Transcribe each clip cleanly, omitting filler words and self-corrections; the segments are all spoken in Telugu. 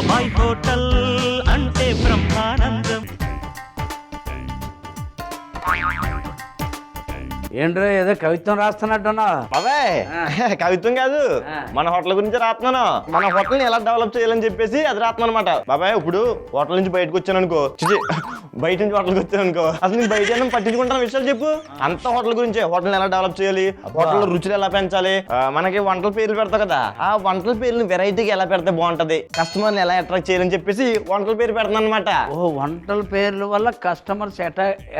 బాబాయ్ హోటల్ అంటే బ్రహ్మానందం. ఏంట్రో ఏదో కవిత్వం రాస్తున్నట్టున్నా. బాబాయ్ కవిత్వం కాదు, మన హోటల్ గురించి రాస్తున్నాను. మన హోటల్ ని ఎలా డెవలప్ చేయాలని చెప్పేసి అది రాస్తున్నాను అనమాట. బాబాయ్ ఇప్పుడు హోటల్ నుంచి బయటకు వచ్చాను అనుకో, బయట నుంచి హోటల్కి వచ్చాను అనుకో, అసలు నేను బయట పట్టించుకుంటాను విషయాలు చెప్పు. అంత హోటల్ గురించే, హోటల్ ఎలా డెవలప్ చేయాలి, హోటల్ లో రుచులు ఎలా పెంచాలి, మనకి వంటల పేర్లు పెడతావు కదా, ఆ వంటల పేర్లు వెరైటీగా ఎలా పెడితే బాగుంటది, కస్టమర్ని ఎలా అట్రాక్ట్ చేయాలని చెప్పేసి వంటల పేరు పెడతాను అనమాట. ఓ వంటల పేర్ల వల్ల కస్టమర్స్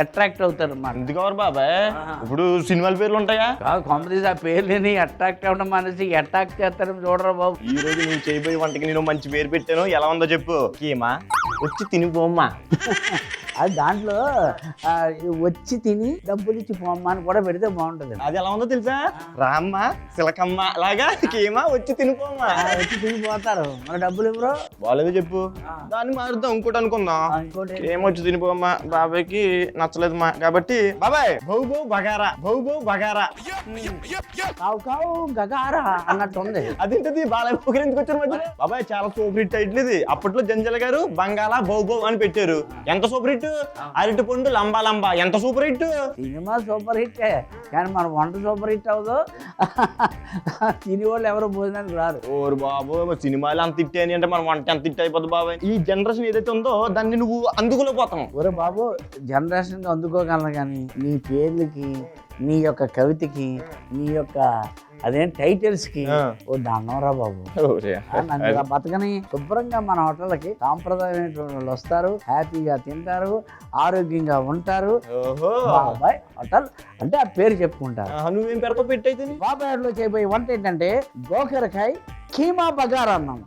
అట్రాక్ట్ అవుతారు అన్నమాట. ఎందుకు బాబాయ్ ఇప్పుడు సినిమాల పేర్లు ఉంటాయా? కాంపిటీస్ ఆ పేర్లని అట్రాక్ట్ అవ్వడం అనేసి అటాక్ చేస్తారని చూడరా బాబు. ఈ రోజు నువ్వు చేయబోయే వంటకి నేను మంచి పేరు పెట్టాను, ఎలా ఉందో చెప్పు. కీమా వచ్చి తినిపోమ్మా. అది దాంట్లో వచ్చి తిని డబ్బులు ఇచ్చి పోమ్మ అని కూడా పెడితే బాగుంటది. అది ఎలా ఉందో తెలుసా? రామ్మ సిలకమ్మ లాగా కీమా వచ్చి తినిపోమ్మా. వచ్చి తినిపోతారు, మన డబ్బులు ఎవరు బాగాలేదు చెప్పు, దాన్ని మారుద్దాం ఇంకోటి అనుకుందాం. ఇంకోటి ఏమొచ్చి తినిపోమ్మా, బాబాయ్కి నచ్చలేదు మా కాబట్టి బాబాయ్ బౌ బౌ బగారా, బౌ బౌ బగారా. కావు కావు గగారా అన్నట్టు ఉంది. అదేంటది బాలయ్య పోకరి ఎందుకు వచ్చారు మధ్య? బాబాయ్ చాలా సూపర్ హిట్ టైటిల్ ఇది. అప్పట్లో జంజల గారు బంగాళా బౌ బౌ అని పెట్టారు. ఎంత సూపర్ హిట్. అరటి పండు లంబా లంబా ఎంత super hit. Cinema super hit కానీ మన వంట సూపర్ హిట్ అవ్వదు. తిని వాళ్ళు ఎవరు భోజనానికి రారు. ఓరు బాబు, సినిమాలు అంత హిట్ అని అంటే మన వంట ఎంత హిట్ అయిపోతుంది బాబాయ్. ఈ జనరేషన్ ఏదైతే ఉందో దాన్ని నువ్వు అందుకోలేకపోతావు. ఒరే బాబు, జనరేషన్ అందుకోగలను కానీ నీ పేర్లకి, నీ యొక్క కవితకి, నీ యొక్క అదేం టైటిల్స్ కి ఓ దండంరా బాబు. నన్ను బతకని శుభ్రంగా మన హోటల్కి సాంప్రదాయమైనటువంటి వాళ్ళు వస్తారు, హ్యాపీగా తింటారు, ఆరోగ్యంగా ఉంటారు. బాబాయ్ హోటల్ అంటే ఆ పేరు చెప్పుకుంటారు. నువ్వేం పెడతావు పెట్టయితే? బాబాయ్ లో చేయబోయే వంట ఏంటంటే గోకరకాయ కీమా బగారా అన్నాం.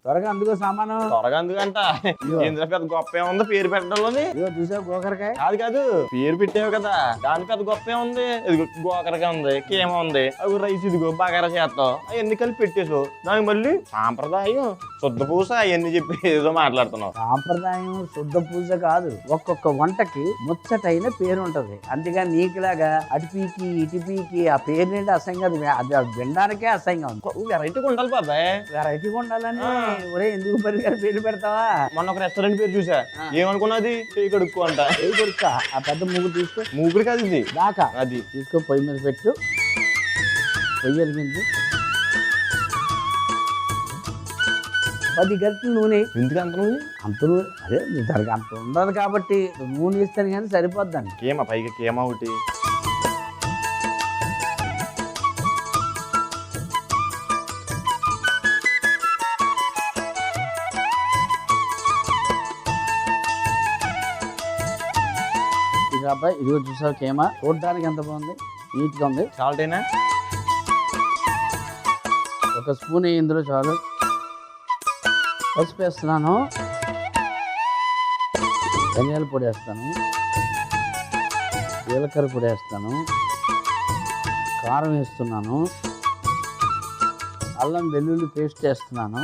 త్వరగా అందుకో సామాను. త్వరగా అందుకంట ఇందులో పెద్ద గొప్ప ఏముంది పేరు పెట్టడంలోని? చూసావు గోకరకాయ? కాదు కాదు, పేరు పెట్టావు కదా, దాని పెద్ద గొప్ప ఏముంది? ఇదిగో గోకరకాయ ఉంది, కేమ ఉంది, అవి రైస్ ఇదిగో బగారా చేస్తావు, అవన్నీ కలిపి పెట్టేసావు. దానికి మళ్ళీ సాంప్రదాయం శుద్ధ పూస అవన్నీ చెప్పి ఏదో మాట్లాడుతున్నావు. సాంప్రదాయం శుద్ధ పూజ కాదు, ఒక్కొక్క వంటకి ముచ్చటైన పేరు ఉంటది. అంతేగాని నీకులాగా అటుపీకి ఇటుపీకి ఆ పేరు నుండి అసహ్యంగా అది వినడానికే అసహ్యంగా ఉంది. వెరైటీగా ఉండాలి బాబాయ్, వెరైటీగా ఉండాలని. ఒరే ఎందుకు పరిగారు పేరు పెడతావా? మొన్న ఒక రెస్టారెంట్ పేరు చూసా, ఏమనుకున్నది చేయి కడుక్కో అంట. చేయి కడుక్క, ఆ పెద్ద మూగుడు తీసుకో. మూగుడు కాదు ఇది, దాకా అది తీసుకో, పొయ్యి మీద పెట్టు, పొయ్యి వెలిగించు, 10 గంటలు నూనె. ఎందుకు అంత నూనె? అంత నూనె అదే దానికి అంత ఉండదు కాబట్టి నూనె ఇస్తాను కానీ సరిపోద్దండి. కేమా పైగా కేమా ఒకటి. అబ్బాయి ఇదిగో చూసావు కేమా, చూడడానికి ఎంత బాగుంది, నీట్గా ఉంది. సాల్ట్ అయినా ఒక స్పూన్ ఇందులో చాలు. పసుపు వేస్తున్నాను, ధనియాల పొడి వేస్తాను, జీలకర్ర పొడి వేస్తాను, కారం వేస్తున్నాను, అల్లం వెల్లుల్లి పేస్ట్ వేస్తున్నాను,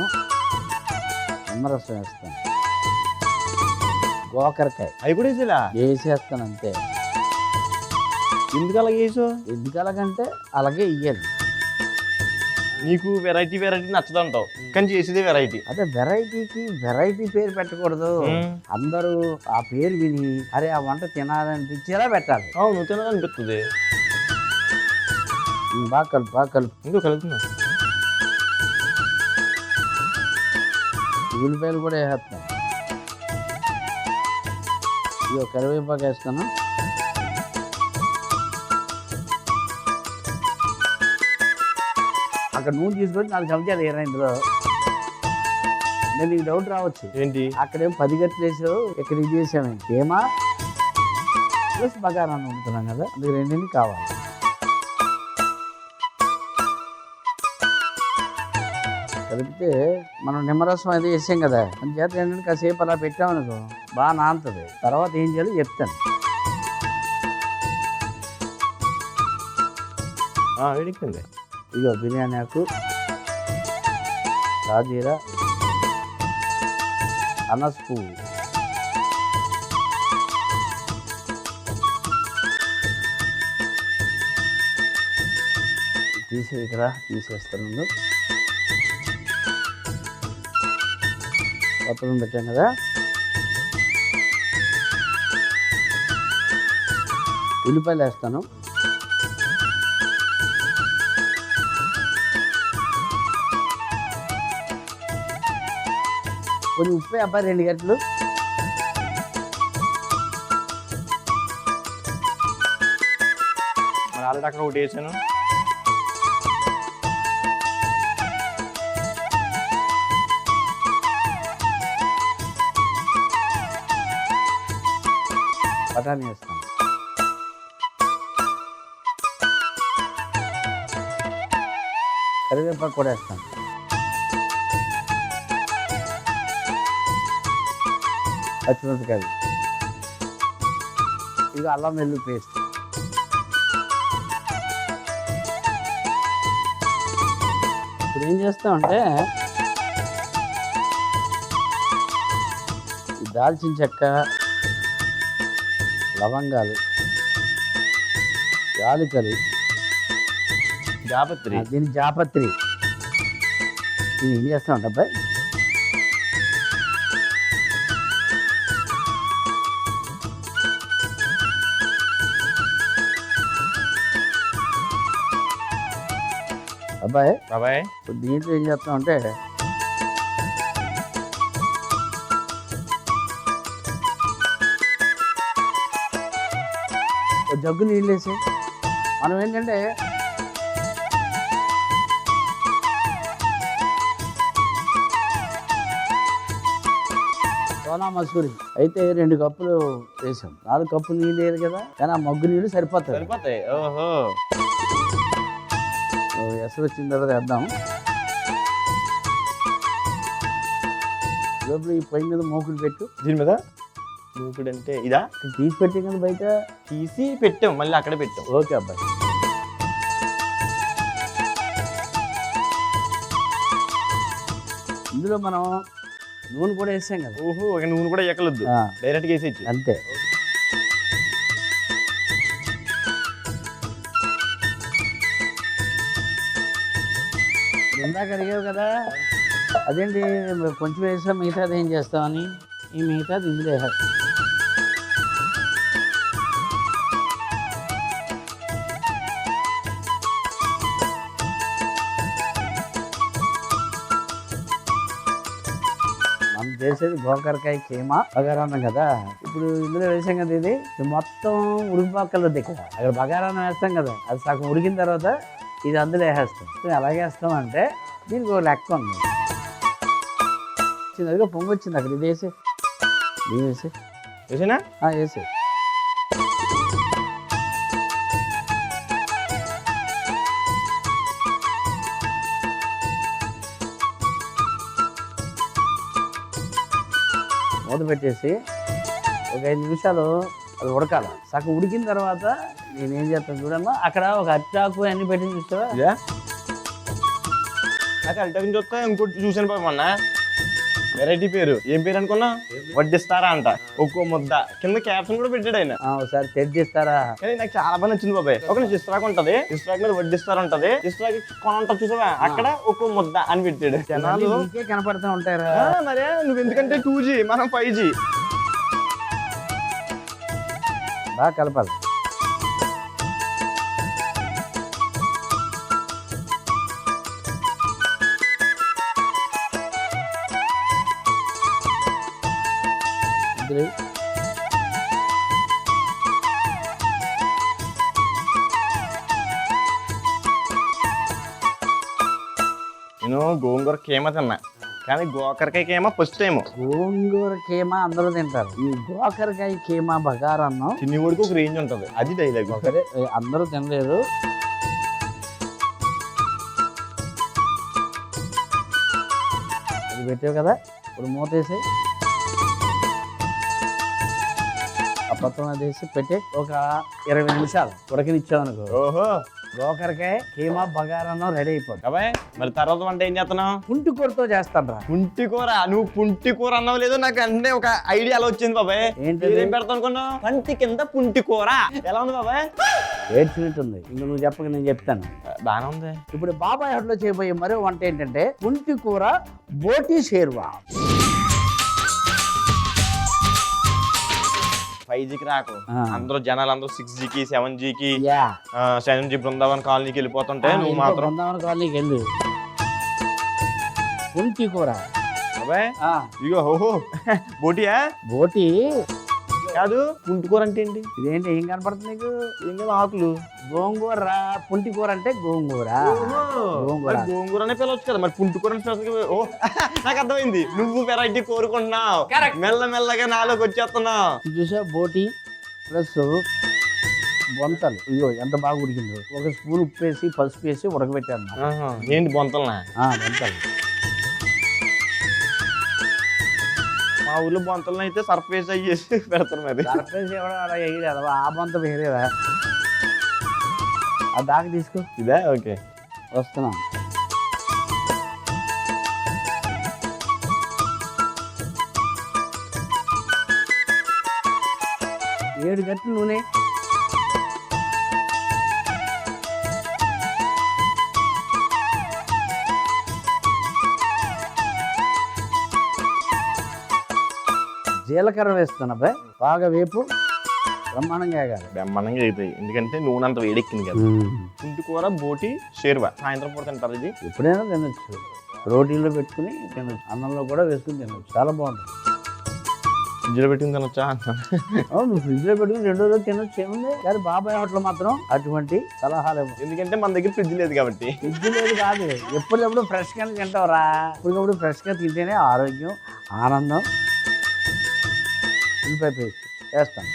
నిమ్మరసం వేస్తాను, గోకరకాయ అవి కూడా వేసేలా వేసేస్తాను అంతే. ఎందుకు అలాగే వేసావు? ఎందుకు అలాగంటే అలాగే ఇయ్యాలి. నీకు వెరైటీ వెరైటీ నచ్చదంటావు కానీ చేసేదే వెరైటీ. అదే వెరైటీకి వెరైటీ పేరు పెట్టకూడదు. అందరూ ఆ పేరు విని అరే ఆ వంట తినాలనిపించేలా పెట్టాలి. అవును, తినాలనిపిస్తుంది. బాగా కలుపు, బాగా కలుపు. ఇంకో కలుపుతున్నా. ఉల్లిపాయలు కూడా వేసేస్తాను. ఇదిగో కరివేపాకు వేస్తాను. అక్కడ నూనె తీసుకొని 4 చెంచాలు వేయరా ఇందులో. నేను నీకు డౌట్ రావచ్చు, ఏంటి అక్కడేం 10 గంటలు వేసావు, ఇక్కడ ఇది వేసాము. ఏమా ప్లస్ బగారా వండుతున్నాం కదా, అందుకు రెండింటికి కావాలి. కలిపితే మనం నిమ్మరసం అది వేసాం కదా, అని చేత ఏంటంటే కాసేపు అలా పెట్టామనుకో బాగా నానుతుంది. తర్వాత ఏం చేయాలో చెప్తాను. వేడికింది. ఇగో బిర్యానీ ఆకు, షాజీరా, అనస్ పువ్వు, తీసి ఇక్కడ తీసేస్తాను. కొత్తగా పెట్టాం కదా. ఉల్లిపాయలు వేస్తాను. కొంచెం ఉప్పు అబ్బాయి 2 గంటలు. మరి ఆల్రెడీ అక్కడ ఒకటి వేసాను. బఠానీ వేస్తాను. కరివేపాకు కూడా వేస్తాను. పచ్చిమిరపకాయలు, ఇది అల్లం వెల్లుల్లి పేస్ట్. ఇప్పుడు ఏం చేస్తామంటే ఈ దాల్చిన చెక్క, లవంగాలు, యాలకులు, జాపత్రి. దీని జాపత్రి. ఇది ఏం చేస్తామంట అబ్బాయి, అబ్బాయి బాబాయ్ దీంట్లో ఏం చేస్తామంటే జగ్గు నీళ్ళు వేసి మనం ఏంటంటే సోనా మసూరి అయితే 2 కప్పులు వేసాం. 4 కప్పులు నీళ్ళు వేయాలి కదా, కానీ ఆ మగ్గు నీళ్ళు సరిపోతాయి. ఓహో, ఎసరు వచ్చిన తర్వాత వేద్దాం. లోపల ఈ పొయ్యి మీద మూకుడు పెట్టు. దీని మీద మూకుడు అంటే ఇదా? తీసి పెట్టాం కదా బయట, తీసి పెట్టాం, మళ్ళీ అక్కడ పెట్టాం. ఓకే అబ్బాయి. ఇందులో మనం నూనె కూడా వేసాం కదా. ఓహో, ఇక నూనె కూడా ఎక్కలొద్దు, డైరెక్ట్గా వేసేయచ్చు. అంతే. ఇందాక అడిగావు కదా, అదేంటి కొంచెం వేసా మిగతాది ఏం చేస్తామని. ఈ మిగతాది ఇందులో వేసేస్తాం. మనం చేసేది గోకరకాయ కీమా బగారాన్నం కదా. ఇప్పుడు ఇందులో వేసాం కదా, ఇది మొత్తం ఉడికిపోక్కర్లేదు. ఇక్కడ అక్కడ బగారాన్నం వేస్తాం కదా, అది సగం ఉడికిన తర్వాత ఇది అందులో వేసేస్తాం. ఎలాగ వేస్తామంటే దీనికి ఒక లెక్క ఉంది. అదిగా పొంగి వచ్చింది అక్కడ. ఇది వేసి దీని వేసి వేసేనా? వేసి మూత పెట్టేసి ఒక 5 నిమిషాలు అది ఉడకాలి. సగం ఉడికిన తర్వాత నేనేం చేస్తాను చూడమ్మా, అక్కడ ఒక అరిటాకు అన్ని పెట్టి చూస్తావా? నాకు అరిటాకు చూస్తా. ఇంకోటి చూసాను బాబు మొన్న, వెరైటీ పేరు. ఏం పేరు అనుకున్నా? వడ్డిస్తారా అంట. ఒక్కో ముద్ద కింద క్యాప్షన్ కూడా పెట్టాడు ఆయన. ఒకసారి తెచ్చిస్తారా? కానీ నాకు చాలా బాగా నచ్చింది బాబాయ్. ఒక ఇస్త్రాక్ ఉంటది, ఇస్త్రాక్ మీద వడ్డిస్తారు ఉంటది, ఇస్త్రాక్ కొన ఉంటుంది చూసావా, అక్కడ ఒక్కో ముద్ద అని పెట్టాడు. జనాలు కనపడుతూ ఉంటారా? మరే నువ్వు ఎందుకంటే 2G మనం 5G. బాగా కలపాలి. నేను గోంగూర కీమ తిన్నా, కానీ గోకరకాయ కీమ ఫస్ట్ టైం. గోంగూర కీమా అందరూ తింటారు, ఈ గోకరకాయ కీమా బగారన్నం చిన్నవాడికి ఒక రేంజ్ ఉంటుంది. అది డైలాగ్. ఒకరే అందరూ తినలేదు. అది పెట్టావు కదా, ఇప్పుడు మూత వేసి ఆ పత్రం అది వేసి పెట్టి ఒక 20 నిమిషాలు ఉడకనిచ్చావు అనుకో. ఓహో, గోకరకాయ కీమా బగారన్నం రెడీ అయిపోతుంది. బాబాయ్ మరి తర్వాత వంట ఏం చేస్తున్నావు? పుంటి కూరతో చేస్తాను రా. పుంటి కూర? నువ్వు పుంటి కూర అన్నావు లేదు, నాకు అంటే ఒక ఐడియా అలా వచ్చింది బాబాయ్. ఏంటి ఏం పెడతాను అనుకున్నావు? పంటి కింద పుంటి కూర. ఎలా ఉంది బాబాయ్? ఏడ్చినట్టుంది. ఇంక నువ్వు చెప్పక నేను చెప్తాను. బాగానే ఉంది. ఇప్పుడు బాబాయ్ హోటల్లో చేయబోయే మరో వంట ఏంటంటే పుంటి కూర బోటి షేర్వా. 5Gకి రాకు, అందరూ జనాలు అందరూ 6Gకి 7Gకి యా 7G బృందావన్ కాలనీకి వెళ్ళిపోతుంటే నువ్వు మాత్రం బృందావన కాలనీకి వెళ్ళు. పుంటి కూర బాబాయ్ ఇగో ఓహో బోటియా? బోటి కాదు, పుంటి కూర అంటే ఏంటి? ఇదేంటి ఏం కనపడుతుంది నీకు? ఏం ఆకులు గోంగూర రా. పుంటి కూర అంటే గోంగూర. గోంగూర గోంగూర అనే పిలవచ్చు కదా, మరి పుంటి కూర ఓ నాకు అర్థమైంది. నువ్వు వెరైటీ కోరుకుంటున్నావు, మెల్లమెల్లగా నాలోకి వచ్చేస్తున్నావు. చూసా బోటి ప్లస్ బొంతలు. ఇగో ఎంత బాగా ఉడికిందో. 1 స్పూన్ ఉప్పు వేసి పసుపు వేసి ఉడకబెట్టాను. ఏంటి బొంతలనా? బొంతలు. మా ఊర్లో బొంతలను అయితే సర్ఫేస్ అయ్యేసి పెడతారు. మరి సర్ప్రైజ్ ఇవ్వడం అలా వేయలేదు. ఆ బొంత వేరేదా? ఆ దాకా తీసుకో. ఇదే ఓకే వస్తున్నాం. ఏడు గంటలు నూనె. జీలకర్ర వేస్తాను అబ్బాయి. బాగా వేపు బ్రహ్మాండంగా వేగాలి. బ్రహ్మాండంగా అవుతాయి, ఎందుకంటే నూనె అంత వేడెక్కింది కదా. పుంటి కూర బోటి షేర్వా సాయంత్రం పూట తింటారు. ఇది ఎప్పుడైనా తినొచ్చు. రోటీలో పెట్టుకుని తినొచ్చు, అన్నంలో కూడా వేసుకుని తినొచ్చు. చాలా బాగుంటుంది. ఫ్రిడ్జ్లో పెట్టుకుని తినొచ్చా? అవును, ఫ్రిడ్జ్లో పెట్టుకుని 2 రోజులు తినొచ్చు, ఏముంది. కానీ బాబాయ్ హోటల్ మాత్రం అటువంటి సలహాలు ఇవ్వదు. ఎందుకంటే మన దగ్గర ఫ్రిడ్జ్ లేదు కాబట్టి. ఫ్రిడ్జ్ లేదు కాదు, ఎప్పటికప్పుడు ఫ్రెష్గా తింటావురా. ఎప్పటికప్పుడు ఫ్రెష్గా తింటేనే ఆరోగ్యం, ఆనందం. ఉల్లిపాయ పేస్ట్ వేస్తాను.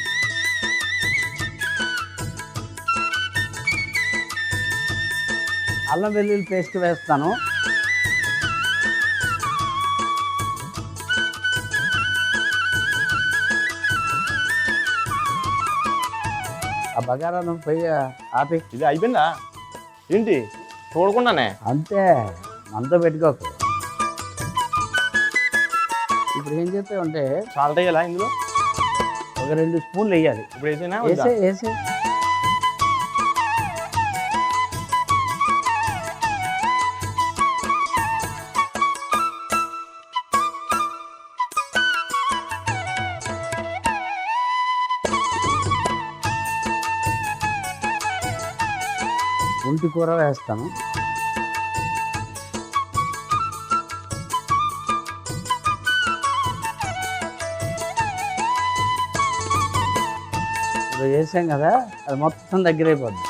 అల్లం వెల్లుల్లి పేస్ట్ వేస్తాను. ఆ బగారాను పోయి ఆపి. ఇది అయిపోయిందా ఏంటి? చూడకుండానే అంతే, మనతో పెట్టుకోకు. ఇప్పుడు ఏం చేస్తావంటే సాల్ట్ వేయాలా ఇందులో? ఒక 2 స్పూన్లు వేయాలి. ఇప్పుడు వేసేనా? వేసే పుంటి కూర వేస్తాను. ఇప్పుడు వేసాం కదా, అది మొత్తం దగ్గర అయిపోద్ది.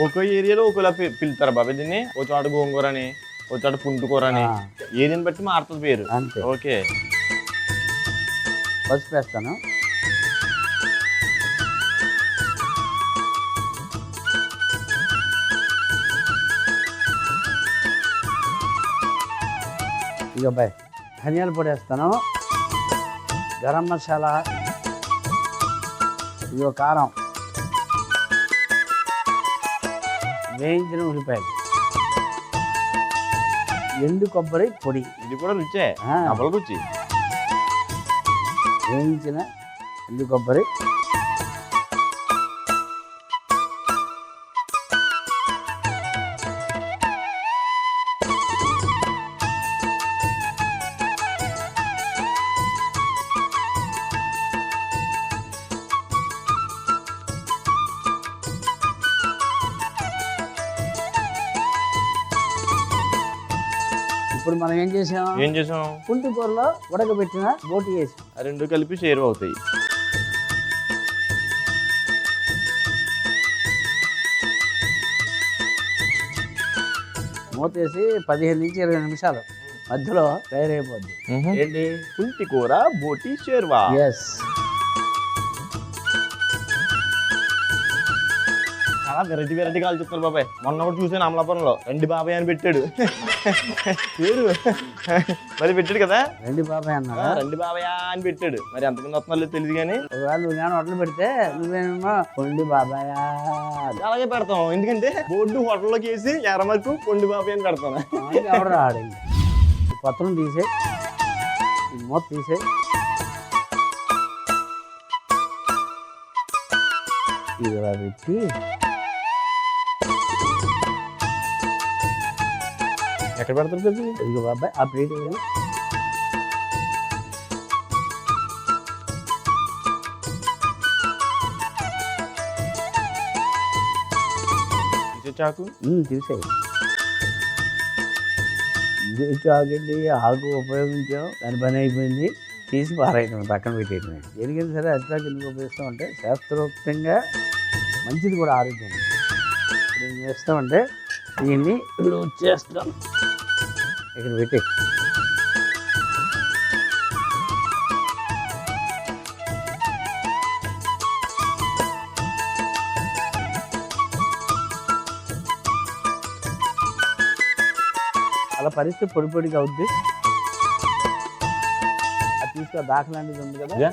ఒక్కో ఏరియాలో ఒకలా పిలుతారు బాబా దీన్ని. ఒక చోట గోంగూర అని, ఒక చోట పుంటి కూర అని, ఏరియాని బట్టి మారుతుంది పేరు. అంతే. ఓకే, పసుపు వేస్తాను. ఇక అబ్బాయి ధనియాల పొడి వేస్తాను. గరం మసాలా, ఇగో కారం, వేయించిన ఉల్లిపాయలు, ఎండు కొబ్బరి పొడి. ఇది కూడా రుచే, డబల్ రుచి. వేయించిన ఎండు కొబ్బరి, ఇప్పుడు మనం ఏం చేసాం? పుంటి కూరలో ఉడకబెట్టిన బోటి వేసాం. ఆ 2 కలిపి షేర్ అవుతాయి. మూత వేసి 15 నుంచి 20 నిమిషాలు మధ్యలో తయారైపోద్ది. ఏంటి? పుంటి కూర బోటి షేర్వా. ఎస్. చాలా వెరైటీ వెరైటీ కాల్ చెప్తారు బాబాయ్. మొన్న ఒకటి చూసాను అమలాపురంలో రండి బాబాయ్ అని పెట్టాడు పేరు. మరి పెట్టాడు కదా రండి బాబాయ్ అన్నాడా? రండి బాబాయ్ అని పెట్టాడు. మరి ఎంతమంది వస్తున్నారో తెలియదు కానీ ఒకవేళ నువ్వు కానీ హోటల్ పెడితే నువ్వేమో పొండి బాబాయ్ అలాగే పెడతాం. ఎందుకంటే బోర్డు హోటల్లోకి వేసి ఎర్రమరకు పొండి బాబాయ్ అని పెడతాను. ఎవడు రాడు. పత్రం తీసే మూత తీసే ఇది ఇలా పెట్టి ఎక్కడ పెడతారు? ఇదిగో బాబాయ్ ఆ ప్లేట్ చాకు తీసేయి. చాకండి ఆకు ఉపయోగించాం, దాని పని అయిపోయింది, తీసి పారేయటం, పక్కన పెట్టేయటమే. దేనికైనా సరే అట్లా ఎందుకు ఉపయోగిస్తాం అంటే శాస్త్రోక్తంగా మంచిది కూడా ఆరోగ్యానికి. ఇప్పుడు ఏం చేస్తామంటే దీన్ని ఇప్పుడు చేస్తాం, ఇక్కడ పెట్టి అలా పరిస్థితి పొడి పొడిగా అవుద్ది. అది తీసుకో దాఖలాంటిది ఉంది కదా,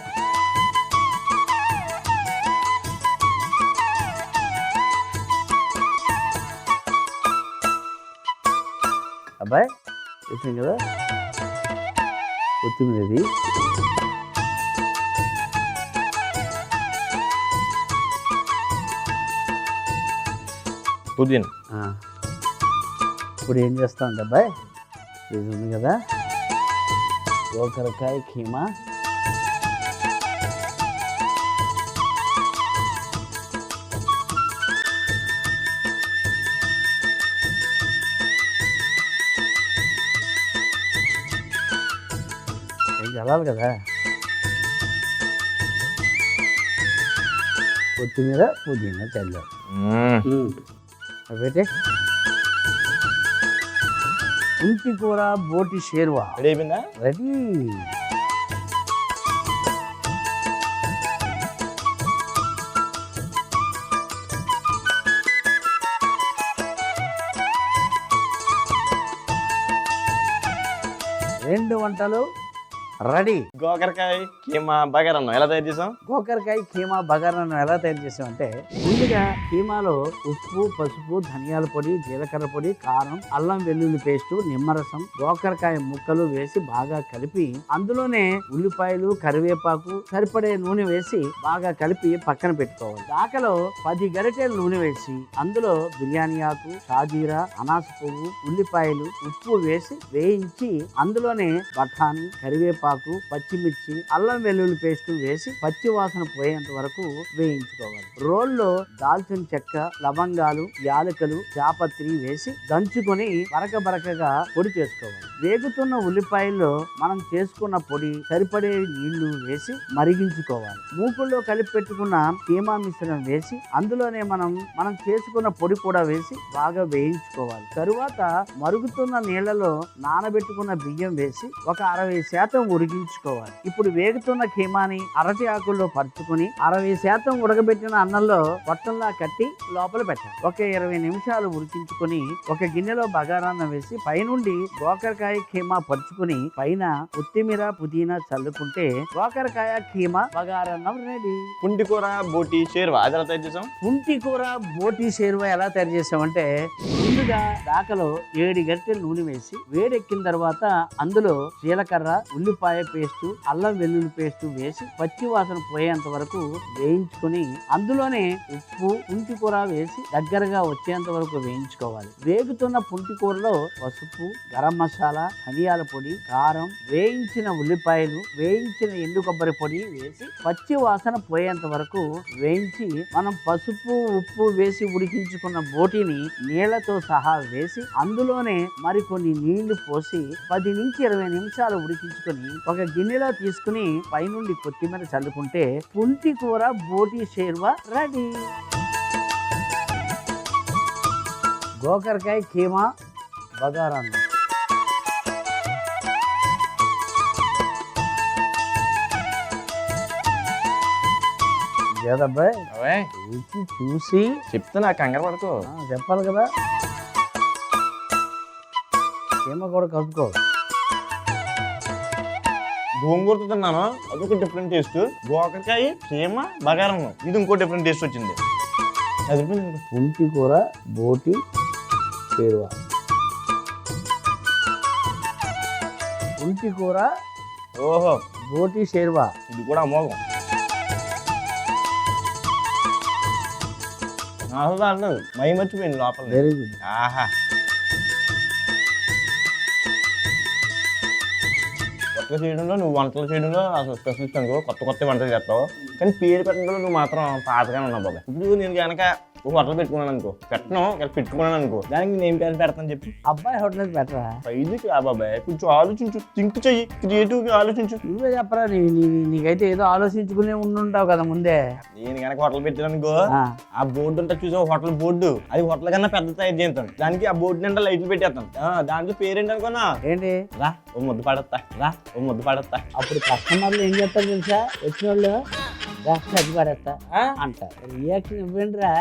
అబ్బాయి చూసాం కదా కొత్తిమీరది. పుదీనా. ఇప్పుడు ఏం చేస్తామంటే అబ్బాయి ఇది ఉంది కదా గోకరకాయ కీమా, ఇది చల్లాలి కదా, కొత్తిమీర పుదీనా చల్లాలి. పెట్టి ఇంటి కూర బోటి షేర్వా రెడీ అయిపోయిందా? రెడీ. రెండు వంటలు రెడీ. గోకరకాయ కీమా బగారన్నం ఎలా తయారు చేసాం? గోకరకాయ కీమా బగారన్నం ఎలా తయారు చేసామంటే ముందుగా కీమాలో ఉప్పు, పసుపు, ధనియాల పొడి, జీలకర్ర పొడి, కారం, అల్లం వెల్లుల్లి పేస్ట్, నిమ్మరసం, గోకరకాయ ముక్కలు వేసి బాగా కలిపి అందులోనే ఉల్లిపాయలు, కరివేపాకు, సరిపడే నూనె వేసి బాగా కలిపి పక్కన పెట్టుకోవాలి. దాకలో 10 గరిటెల నూనె వేసి అందులో బిర్యానీ ఆకు, షాజీరా, అనాస పువ్వు, ఉల్లిపాయలు, ఉప్పు వేసి వేయించి అందులోనే బఠానీ, కరివేపాకు, పచ్చిమిర్చి, అల్లం వెల్లుల్లి పేస్ట్ వేసి పచ్చి వాసన పోయేంత వరకు వేయించుకోవాలి. రోల్లో దాల్చిన చెక్క, లవంగాలు, యాలకులు, జాపత్రి వేసి దంచుకొని బరకగా పొడి చేసుకోవాలి. వేగుతున్న ఉల్లిపాయల్లో మనం చేసుకున్న పొడి, సరిపడే నీళ్లు వేసి మరిగించుకోవాలి. మూకుల్లో కలిపి పెట్టుకున్న కీమా మిశ్రమం వేసి అందులోనే మనం చేసుకున్న పొడి కూడా వేసి బాగా వేయించుకోవాలి. తరువాత మరుగుతున్న నీళ్లలో నానబెట్టుకున్న బియ్యం వేసి ఒక 60% ఉడికించుకోవాలి. ఇప్పుడు వేగుతున్న కీమాని అరటి ఆకుల్లో పరుచుకుని 60% ఉడకబెట్టిన అన్నంలో పొట్టంలా కట్టి లోపల పెట్టాలి. ఒక 20 నిమిషాలు ఉడికించుకుని ఒక గిన్నెలో బగారాన్నం వేసి పైనుండి గోకరకాయ కీమా పరుచుకుని పైన కొత్తిమీర, పుదీనా చల్లుకుంటే గోకరకాయ కీమా బగారాన్నం రెడీ. పుంటి కూర బోటి షేర్వా అది ఎలా తయారు చేసాం? పుంటి కూర బోటి షేర్వా ఎలా తయారు చేసామంటే ముందుగా దాకలో 7 గరిటెలు నూనె వేసి వేడెక్కిన తర్వాత అందులో జీలకర్ర, ఉల్లిపాయ పేస్ట్, అల్లం వెల్లుల్లి పేస్ట్ వేసి పచ్చి వాసన పోయేంత వరకు వేయించుకుని అందులోనే ఉప్పు, పుంటి కూర వేసి దగ్గరగా వచ్చేంత వరకు వేయించుకోవాలి. వేగుతున్న పుంటి కూరలో పసుపు, గరం మసాలా, ధనియాల పొడి, కారం, వేయించిన ఉల్లిపాయలు, వేయించిన ఎండు కొబ్బరి పొడి వేసి పచ్చి వాసన పోయేంత వరకు వేయించి మనం పసుపు, ఉప్పు వేసి ఉడికించుకున్న బోటిని నీళ్లతో సహా వేసి అందులోనే మరికొన్ని నీళ్లు పోసి 10 నుంచి 20 నిమిషాలు ఉడికించుకొని ఒక గిన్నెలో తీసుకుని పైనుండి కొత్తిమీర చల్లుకుంటే పుంటి కూర బోటి షేర్వా రెడీ. గోకరకాయ కీమా బగారాన్నం ఏదబ్బాయి బాబాయ్ రుచి చూసి చెప్తున్నా కంగారు పడుకో. చెప్పాలి కదా. ఏమో కూడా కలుపుకో. గోంగూరతో తిన్నాను, అదొక డిఫరెంట్ టేస్ట్. గోకరకాయ చీమ బగారం ఇది ఇంకో డిఫరెంట్ టేస్ట్ వచ్చింది. పుంటి కూర బోటి షేర్వా. పుంటి కూర ఓహో బోటి షేర్వా. ఇది కూడా అమోఘం. అసలు అన్నది మై మర్చిపోయింది లోపల. Very good. ఆహా కొత్తగా చేయడంలో నువ్వు వంటలు చేయడంలో అసలు స్పెషలిస్ట్ అనుకో. కొత్త కొత్త వంటలు చేస్తావు, కానీ పేరు పెట్టడంలో నువ్వు మాత్రం పాతగానే ఉన్నావు బాబాయ్. ఇప్పుడు నేను కనుక ఒక హోటల్ పెట్టుకున్నాను అనుకో, పెట్టుకున్నాను అనుకో, దానికి నేను ఏం పేరు పెడతాను చెప్పి. అబ్బాయి హోటల్ బెటరా? ఐదుకి ఆ బాబాయ్ కొంచెం ఆలోచించు, థింక్ చెయ్యి, క్రియేటివ్గా ఆలోచించు. నువ్వే చెప్పరా. నీకైతే ఏదో ఆలోచించుకునే ఉండుంటావు కదా ముందే. నేను కనుక హోటల్ పెట్టాను అనుకో, ఆ బోర్డు ఉంటుంది చూసావు హోటల్ బోర్డు, అది హోటల్ కన్నా పెద్ద తయారు చేస్తాను. దానికి ఆ బోర్డు నిండా లైట్లు పెట్టేస్తాను. దాంట్లో పేరేంటి అనుకున్నా, ఏంటి రా ఓ ముద్దు పడతా, రా ఓ ముద్దు పడతా. అప్పుడు కస్టమర్లు ఏం చేస్తారు తెలుసా? వచ్చిన వాళ్ళు అది పడేస్తా అంటారు. రియాక్షన్ ఇవ్వండి రా.